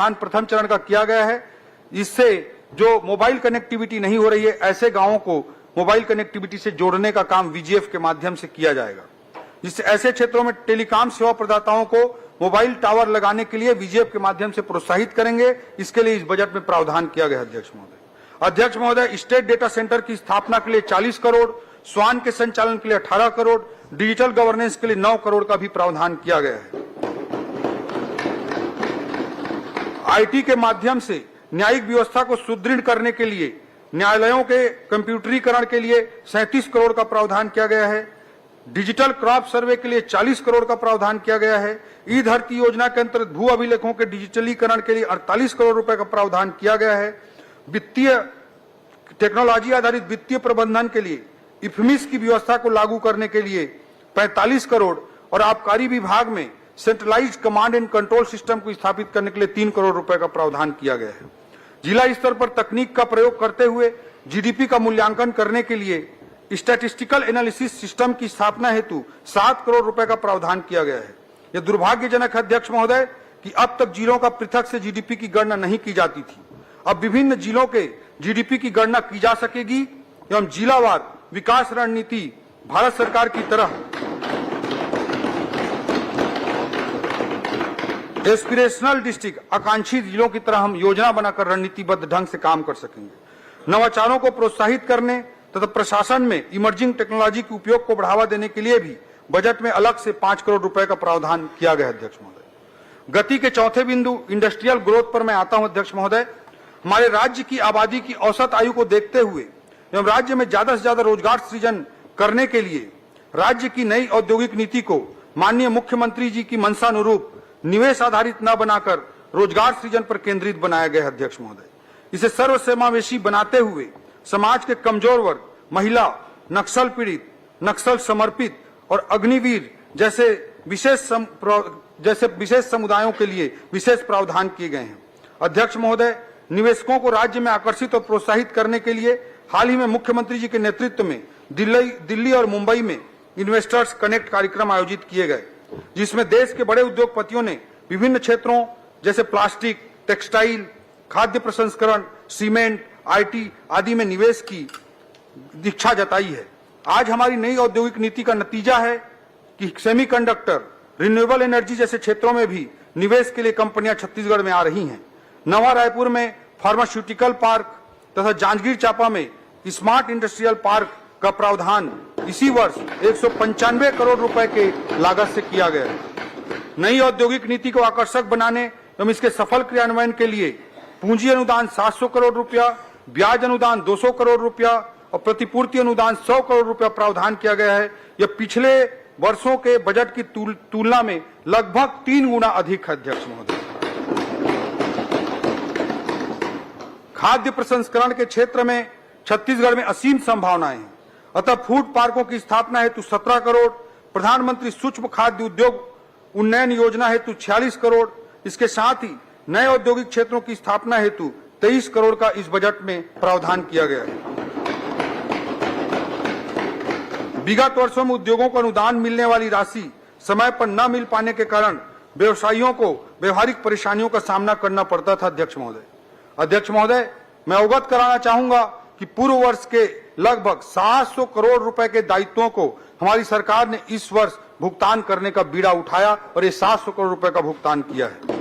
प्रथम चरण का किया गया है। इससे जो मोबाइल कनेक्टिविटी नहीं हो रही है, ऐसे गांवों को मोबाइल कनेक्टिविटी से जोड़ने का काम वीजीएफ के माध्यम से किया जाएगा, जिससे ऐसे क्षेत्रों में टेलीकॉम सेवा प्रदाताओं को मोबाइल टावर लगाने के लिए वीजीएफ के माध्यम से प्रोत्साहित करेंगे। इसके लिए इस बजट में प्रावधान किया गया। अध्यक्ष महोदय, स्टेट डेटा सेंटर की स्थापना के लिए 40 करोड़, स्वान के संचालन के लिए 18 करोड़, डिजिटल गवर्नेंस के लिए 9 करोड़ का भी प्रावधान किया गया है। आईटी के माध्यम से न्यायिक व्यवस्था को सुदृढ़ करने के लिए न्यायालयों के कंप्यूटरीकरण के लिए 37 करोड़ का प्रावधान किया गया है। डिजिटल क्रॉप सर्वे के लिए 40 करोड़ का प्रावधान किया गया है। ई धरती योजना के अंतर्गत भू अभिलेखों के डिजिटलीकरण के लिए 48 करोड़ रुपए का प्रावधान किया गया है। वित्तीय टेक्नोलॉजी आधारित वित्तीय प्रबंधन के लिए इफमिस की व्यवस्था को लागू करने के लिए 45 करोड़ और आबकारी विभाग में centralised command and control system को स्थापित करने के लिए 3 करोड़ रुपए का प्रावधान किया गया है। जिला स्तर पर तकनीक का प्रयोग करते हुए जीडीपी का मूल्यांकन करने के लिए स्टैटिस्टिकल एनालिसिस सिस्टम की स्थापना हेतु 7 करोड़ रुपए का प्रावधान किया गया है। यह दुर्भाग्यजनक है अध्यक्ष महोदय कि अब तक जिलों का पृथक से जीडीपी की गणना नहीं की जाती थी। अब विभिन्न जिलों के जीडीपी की गणना की जा सकेगी एवं जिलावार विकास रणनीति भारत सरकार की तरह एस्पिरेशनल डिस्ट्रिक्ट आकांक्षी जिलों की तरह हम योजना बनाकर रणनीतिबद्ध ढंग से काम कर सकेंगे। नवाचारों को प्रोत्साहित करने तथा प्रशासन में इमर्जिंग टेक्नोलॉजी के उपयोग को बढ़ावा देने के लिए भी बजट में अलग से 5 करोड़ रुपए का प्रावधान किया गया। अध्यक्ष महोदय, गति के चौथे बिंदु इंडस्ट्रियल ग्रोथ पर मैं आता हूं। अध्यक्ष महोदय, हमारे राज्य की आबादी की औसत आयु को देखते हुए एवं राज्य में ज्यादा से ज्यादा रोजगार सृजन करने के लिए राज्य की नई औद्योगिक नीति को माननीय मुख्यमंत्री जी की मंशानुरूप निवेश आधारित न बनाकर रोजगार सृजन पर केंद्रित बनाया गया। अध्यक्ष महोदय, इसे सर्वसमावेशी बनाते हुए समाज के कमजोर वर्ग, महिला, नक्सल पीड़ित, नक्सल समर्पित और अग्निवीर जैसे विशेष समुदायों के लिए विशेष प्रावधान किए गए हैं। अध्यक्ष महोदय, निवेशकों को राज्य में आकर्षित और प्रोत्साहित करने के लिए हाल ही में मुख्यमंत्री जी के नेतृत्व में दिल्ली और मुंबई में इन्वेस्टर्स कनेक्ट कार्यक्रम आयोजित किए गए, जिसमें देश के बड़े उद्योगपतियों ने विभिन्न क्षेत्रों जैसे प्लास्टिक, टेक्सटाइल, खाद्य प्रसंस्करण, सीमेंट, आईटी आदि में निवेश की इच्छा जताई है। आज हमारी नई औद्योगिक नीति का नतीजा है कि सेमीकंडक्टर, रिन्यूएबल एनर्जी जैसे क्षेत्रों में भी निवेश के लिए कंपनियां छत्तीसगढ़ में आ रही हैं। नवा रायपुर में फार्मास्यूटिकल पार्क तथा जांजगीर चांपा में स्मार्ट इंडस्ट्रियल पार्क का प्रावधान इसी वर्ष 195 करोड़ रुपए के लागत से किया गया है। नई औद्योगिक नीति को आकर्षक बनाने एवं इसके सफल क्रियान्वयन के लिए पूंजी अनुदान 700 करोड़ रुपया, ब्याज अनुदान 200 करोड़ रुपया और प्रतिपूर्ति अनुदान 100 करोड़ रुपया प्रावधान किया गया है। यह पिछले वर्षों के बजट की तुलना में लगभग 3 गुना अधिक है। अध्यक्ष महोदय, खाद्य प्रसंस्करण के क्षेत्र में छत्तीसगढ़ में असीम संभावनाएं हैं, अतः फूड पार्कों की स्थापना हेतु 17 करोड़, प्रधानमंत्री सूक्ष्म खाद्य उद्योग उन्नयन योजना हेतु 46 करोड़, इसके साथ ही नए औद्योगिक क्षेत्रों की स्थापना हेतु 23 करोड़ का इस बजट में प्रावधान किया गया है। विगत वर्षों में उद्योगों को अनुदान मिलने वाली राशि समय पर न मिल पाने के कारण व्यवसायियों को व्यवहारिक परेशानियों का सामना करना पड़ता था। अध्यक्ष महोदय, मैं अवगत कराना चाहूंगा कि पूर्व वर्ष के लगभग 700 करोड़ रुपए के दायित्वों को हमारी सरकार ने इस वर्ष भुगतान करने का बीड़ा उठाया और ये 700 करोड़ रुपए का भुगतान किया है।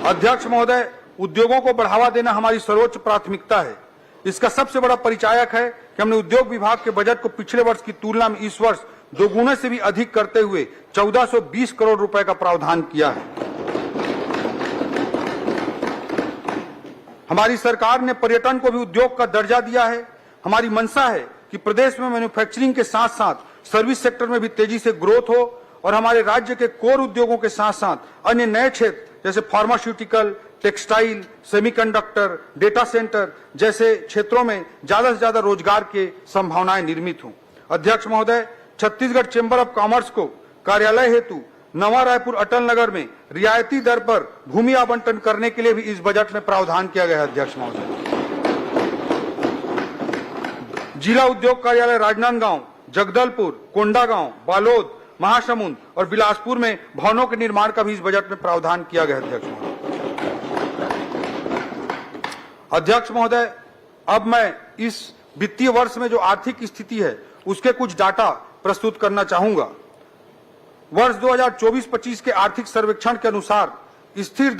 अध्यक्ष महोदय, उद्योगों को बढ़ावा देना हमारी सर्वोच्च प्राथमिकता है। इसका सबसे बड़ा परिचायक है कि हमने उद्योग विभाग के बजट को पिछले वर्ष की तुलना में इस वर्ष 2 गुने से भी अधिक करते हुए 1420 करोड़ रुपए का प्रावधान किया है। हमारी सरकार ने पर्यटन को भी उद्योग का दर्जा दिया है। हमारी मंशा है कि प्रदेश में मैन्युफैक्चरिंग के साथ साथ सर्विस सेक्टर में भी तेजी से ग्रोथ हो और हमारे राज्य के कोर उद्योगों के साथ साथ अन्य नए क्षेत्र जैसे pharmaceutical, textile, semiconductor, data centre जैसे क्षेत्रों में ज्यादा से ज्यादा रोजगार के संभावनाएं निर्मित हों। अध्यक्ष महोदय, छत्तीसगढ़ चेंबर ऑफ कॉमर्स को कार्यालय हेतु नवा रायपुर अटल नगर में रियायती दर पर भूमि आवंटन करने के लिए भी इस बजट में प्रावधान किया गया है। अध्यक्ष महोदय, जिला उद्योग कार्यालय राजनांदगांव, जगदलपुर, कोंडागांव, बालोद महासमुंद और बिलासपुर में भवनों के निर्माण का भी इस बजट में प्रावधान किया गया है। अध्यक्ष महोदय, अब मैं इस वित्तीय वर्ष में जो आर्थिक स्थिति है उसके कुछ डाटा प्रस्तुत करना चाहूंगा। वर्ष 2024-25 के आर्थिक सर्वेक्षण के अनुसार स्थिर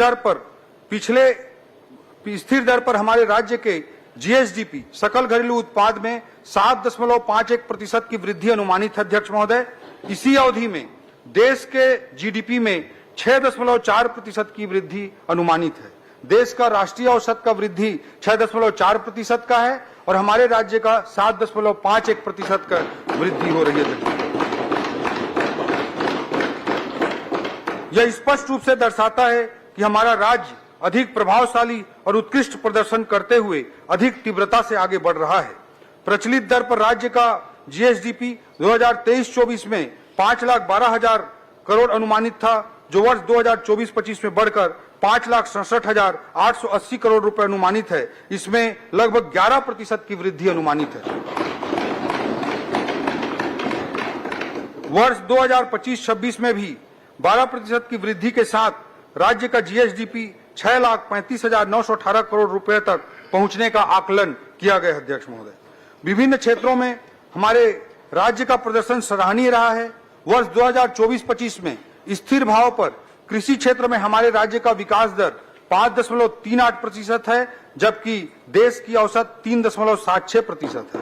दर पर हमारे राज्य के जीएसडीपी सकल घरेलू उत्पाद में 7.51% की वृद्धि अनुमानित है। अध्यक्ष महोदय, इसी अवधि में देश के जीडीपी में 6.4% की वृद्धि अनुमानित है। देश का राष्ट्रीय औसत का वृद्धि 6.4% का है और हमारे राज्य का 7.51% का वृद्धि हो रही है। यह स्पष्ट रूप से दर्शाता है कि हमारा राज्य अधिक प्रभावशाली और उत्कृष्ट प्रदर्शन करते हुए अधिक तीव्रता से आगे बढ़ रहा है। प्रचलित दर पर राज्य का जीएसडीपी 2023-24 में 5,12,000 करोड़ अनुमानित था, जो वर्ष 2024-25 में बढ़कर 5,67,880 करोड़ रुपए अनुमानित है। इसमें लगभग 11% की वृद्धि अनुमानित है। वर्ष 2025-26 में भी 12% की वृद्धि के साथ राज्य का जीएसडीपी 6,35,918 करोड़ रुपए तक पहुंचने का आकलन किया गया है। अध्यक्ष महोदय, विभिन्न क्षेत्रों में हमारे राज्य का प्रदर्शन सराहनीय रहा है। वर्ष 2024-25 में स्थिर भाव पर कृषि क्षेत्र में हमारे राज्य का विकास दर 5.38% है, जबकि देश की औसत 3.76% है।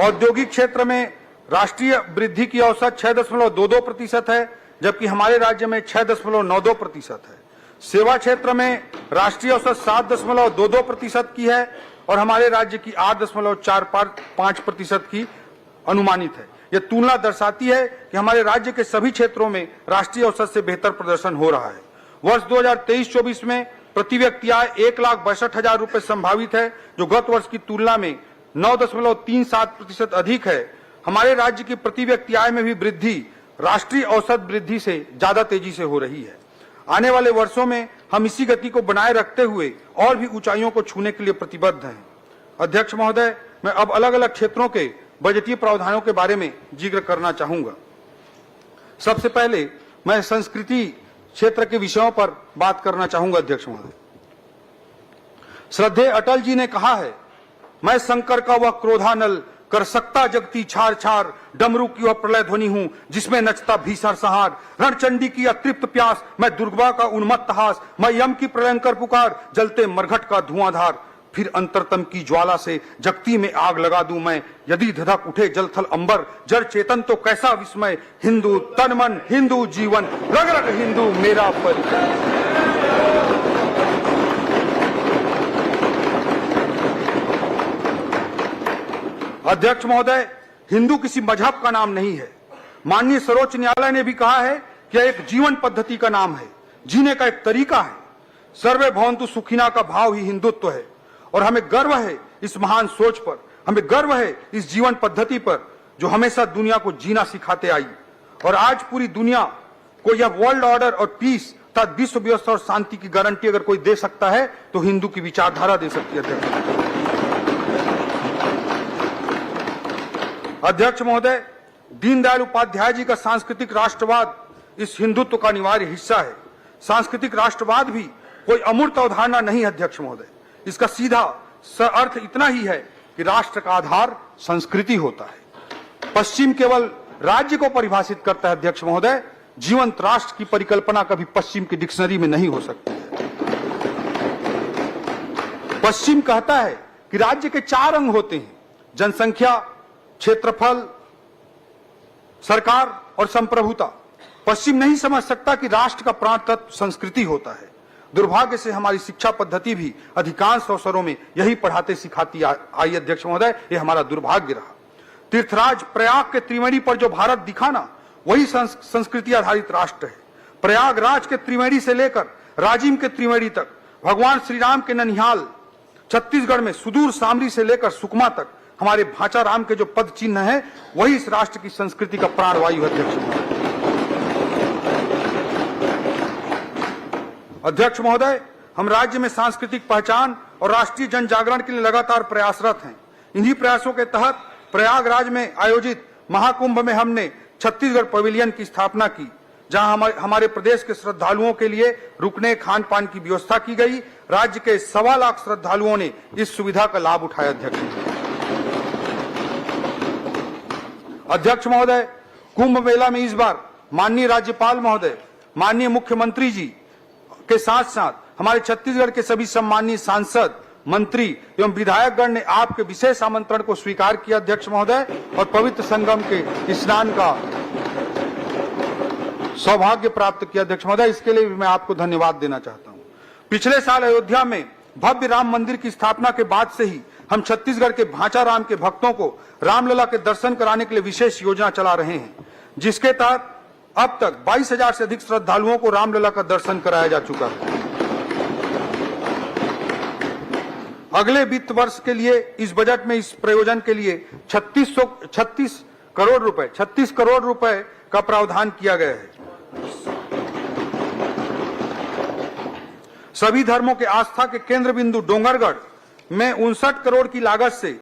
औद्योगिक क्षेत्र में राष्ट्रीय वृद्धि की औसत 6.22% है, जबकि हमारे राज्य में 6.92% है। सेवा क्षेत्र में राष्ट्रीय औसत 7.22% की है और हमारे राज्य की 8.45% की अनुमानित है। यह तुलना दर्शाती है कि हमारे राज्य के सभी क्षेत्रों में राष्ट्रीय औसत से बेहतर प्रदर्शन हो रहा है। वर्ष 2023-24 में प्रति व्यक्ति आय 1,62,000 रुपए संभावित है, जो गत वर्ष की तुलना में 9.37% अधिक है। हमारे राज्य की प्रति व्यक्ति आय में भी वृद्धि राष्ट्रीय औसत वृद्धि से ज्यादा तेजी से हो रही है। आने वाले वर्षों में हम इसी गति को बनाए रखते हुए और भी ऊंचाइयों को छूने के लिए प्रतिबद्ध हैं। अध्यक्ष महोदय, मैं अब अलग अलग क्षेत्रों के बजटीय प्रावधानों के बारे में जिक्र करना चाहूंगा। सबसे पहले मैं संस्कृति क्षेत्र के विषयों पर बात करना चाहूंगा। अध्यक्ष महोदय, श्रद्धेय अटल जी ने कहा है, मैं शंकर का वह क्रोधानल कर सकता जगती छार छार, डमरू की वह प्रलय ध्वनि हूं जिसमें नचता भीषण सहार, रणचंडी की अतृप्त प्यास, मैं दुर्गा का उन्मत्त हास, मैं यम की प्रलयंकर पुकार, जलते मरघट का धुआंधार, फिर अंतरतम की ज्वाला से जगती में आग लगा दूं मैं, यदि धधक उठे जलथल अंबर, जड़ चेतन तो कैसा विस्मय, हिंदू तन मन हिंदू जीवन, रग रग हिंदू मेरा परिचय। अध्यक्ष महोदय, हिंदू किसी मजहब का नाम नहीं है। माननीय सर्वोच्च न्यायालय ने भी कहा है कि यह एक जीवन पद्धति का नाम है, जीने का एक तरीका है। सर्वे भवन्तु सुखिना का भाव ही हिंदुत्व है और हमें गर्व है इस महान सोच पर, हमें गर्व है इस जीवन पद्धति पर जो हमेशा दुनिया को जीना सिखाते आई। और आज पूरी दुनिया को यह वर्ल्ड ऑर्डर और पीस तथा विश्व व्यवस्था और शांति की गारंटी अगर कोई दे सकता है तो हिंदू की विचारधारा दे सकती है। अध्यक्ष महोदय, दीनदयाल उपाध्याय जी का सांस्कृतिक राष्ट्रवाद इस हिंदुत्व का अनिवार्य हिस्सा है। सांस्कृतिक राष्ट्रवाद भी कोई अमूर्त अवधारणा नहीं है। अध्यक्ष महोदय, इसका सीधा अर्थ इतना ही है कि राष्ट्र का आधार संस्कृति होता है। पश्चिम केवल राज्य को परिभाषित करता है। अध्यक्ष महोदय, जीवंत राष्ट्र की परिकल्पना कभी पश्चिम की डिक्शनरी में नहीं हो सकती है। पश्चिम कहता है कि राज्य के 4 अंग होते हैं, जनसंख्या, क्षेत्रफल, सरकार और संप्रभुता। पश्चिम नहीं समझ सकता कि राष्ट्र का प्राण तत्व संस्कृति होता है। दुर्भाग्य से हमारी शिक्षा पद्धति भी अधिकांश अवसरों में यही पढ़ाते सिखाती आई। अध्यक्ष महोदय, यह हमारा दुर्भाग्य रहा। तीर्थराज प्रयाग के त्रिवेणी पर जो भारत दिखा ना, वही संस्कृति आधारित राष्ट्र है। प्रयागराज के त्रिवेणी से लेकर राजिम के त्रिवेणी तक, भगवान श्री राम के ननिहाल छत्तीसगढ़ में सुदूर सामरी से लेकर सुकमा तक हमारे भाचा राम के जो पद चिन्ह है, वही इस राष्ट्र की संस्कृति का प्राणवायु है। अध्यक्ष महोदय, हम राज्य में सांस्कृतिक पहचान और राष्ट्रीय जन जागरण के लिए लगातार प्रयासरत हैं। इन्हीं प्रयासों के तहत प्रयागराज में आयोजित महाकुंभ में हमने छत्तीसगढ़ पवेलियन की स्थापना की, जहां हमारे प्रदेश के श्रद्धालुओं के लिए रुकने खान पान की व्यवस्था की गई। राज्य के 1.25 लाख श्रद्धालुओं ने इस सुविधा का लाभ उठाया। अध्यक्ष महोदय, कुंभ मेला में इस बार माननीय राज्यपाल महोदय, माननीय मुख्यमंत्री जी के साथ साथ हमारे छत्तीसगढ़ के सभी सम्मानीय सांसद, मंत्री एवं विधायकगण ने आपके विशेष आमंत्रण को स्वीकार किया अध्यक्ष महोदय, और पवित्र संगम के स्नान का सौभाग्य प्राप्त किया अध्यक्ष महोदय। इसके लिए भी मैं आपको धन्यवाद देना चाहता हूं। पिछले साल अयोध्या में भव्य राम मंदिर की स्थापना के बाद से ही हम छत्तीसगढ़ के भांचा राम के भक्तों को रामलला के दर्शन कराने के लिए विशेष योजना चला रहे हैं, जिसके तहत अब तक 22,000 से अधिक श्रद्धालुओं को रामलला का दर्शन कराया जा चुका है। अगले वित्त वर्ष के लिए इस बजट में इस प्रयोजन के लिए 36 करोड़ रुपए का प्रावधान किया गया है। सभी धर्मों के आस्था के केंद्र बिंदु डोंगरगढ़ में 59 करोड़ की लागत से